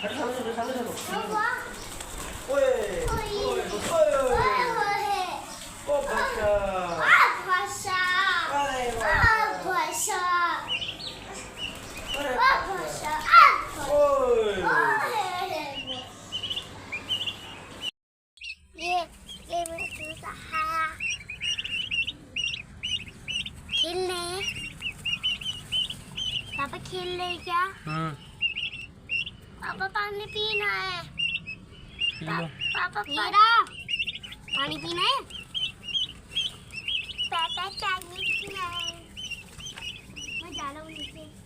अरे सामने चलो। ओए ओए ओ भाषा अरे ये मैं खेलने पापा खेल रहे क्या? पापा पानी पीना है। पापा पानी पीना है। पापा पानी पीना है। मैं जा रहा हूँ नीचे।